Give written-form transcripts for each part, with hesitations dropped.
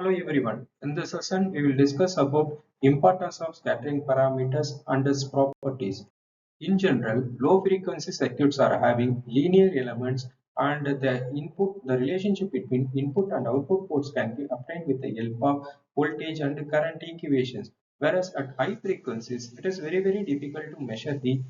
Hello everyone. In this session, we will discuss about importance of scattering parameters and its properties. In general, low frequency circuits are having linear elements and the relationship between input and output ports can be obtained with the help of voltage and current equations. Whereas at high frequencies, it is very difficult to measure the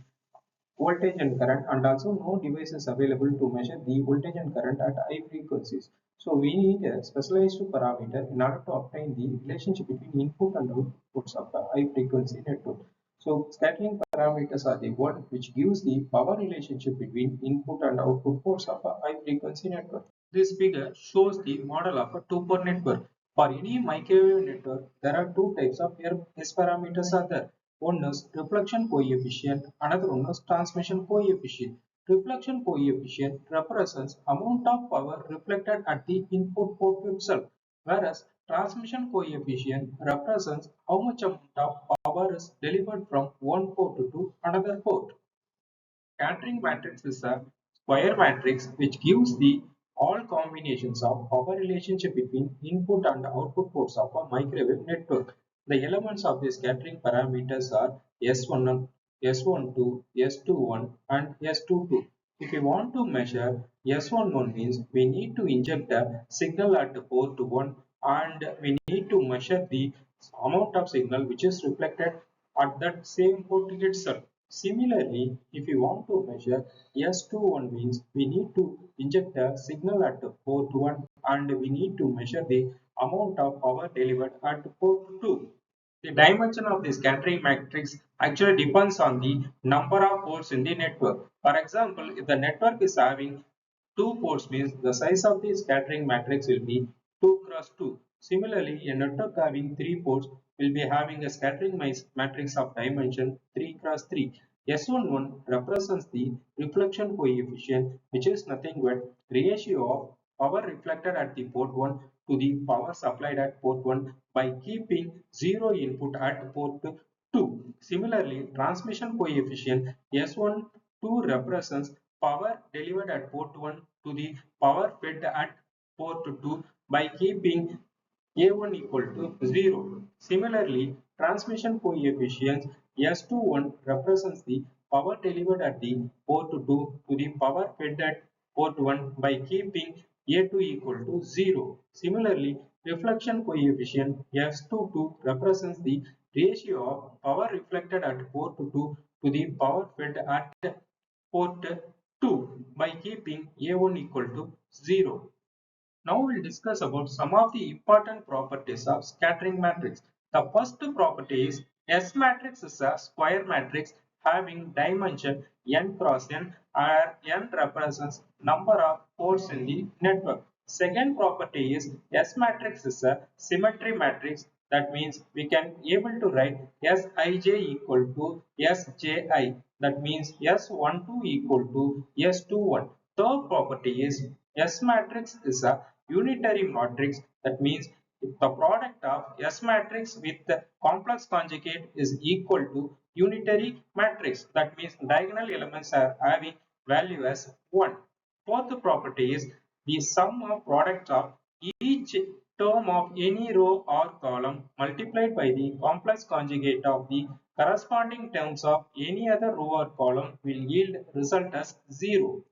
voltage and current, and also no devices available to measure the voltage and current at high frequencies. So we need a specialized parameter in order to obtain the relationship between input and outputs of a high frequency network. So scattering parameters are the one which gives the power relationship between input and output ports of a high frequency network. This figure shows the model of a two-port network. For any microwave network, there are two types of S parameters are there. One is reflection coefficient, another one is transmission coefficient. Reflection coefficient represents amount of power reflected at the input port itself, whereas transmission coefficient represents how much amount of power is delivered from one port to another port. Scattering matrix is a square matrix which gives the all combinations of power relationship between input and output ports of a microwave network. The elements of the scattering parameters are S1, S12, S21 and S22. If we want to measure S11 means we need to inject a signal at port 1 and we need to measure the amount of signal which is reflected at that same port itself. Similarly, if we want to measure S21 means we need to inject a signal at port 1 and we need to measure the amount of power delivered at port 2. The dimension of the scattering matrix actually depends on the number of ports in the network. For example, if the network is having two ports means the size of the scattering matrix will be 2 cross 2. Similarly, a network having 3 ports will be having a scattering matrix of dimension 3 cross 3. S11 represents the reflection coefficient, which is nothing but ratio of power reflected at the port 1 to the power supplied at port 1 by keeping zero input at port 2. Similarly, transmission coefficient S12 represents power delivered at port 1 to the power fed at port 2 by keeping A1 equal to 0. Similarly, transmission coefficient S21 represents the power delivered at the port 2 to the power fed at port 1 by keeping A2 equal to 0. Similarly, reflection coefficient S22 represents the ratio of power reflected at port 2 to the power fed at port 2 by keeping A1 equal to 0. Now we'll discuss about some of the important properties of scattering matrix. The first property is S matrix is a square matrix having dimension n cross n, where n represents number of ports in the network. Second property is S matrix is a symmetry matrix. That means we can able to write Sij equal to Sji. That means S12 equal to S21. Third property is S matrix is a unitary matrix. That means if the product of S matrix with the complex conjugate is equal to unitary matrix. That means diagonal elements are having value as 1. Fourth property is the sum of product of each term of any row or column multiplied by the complex conjugate of the corresponding terms of any other row or column will yield result as 0.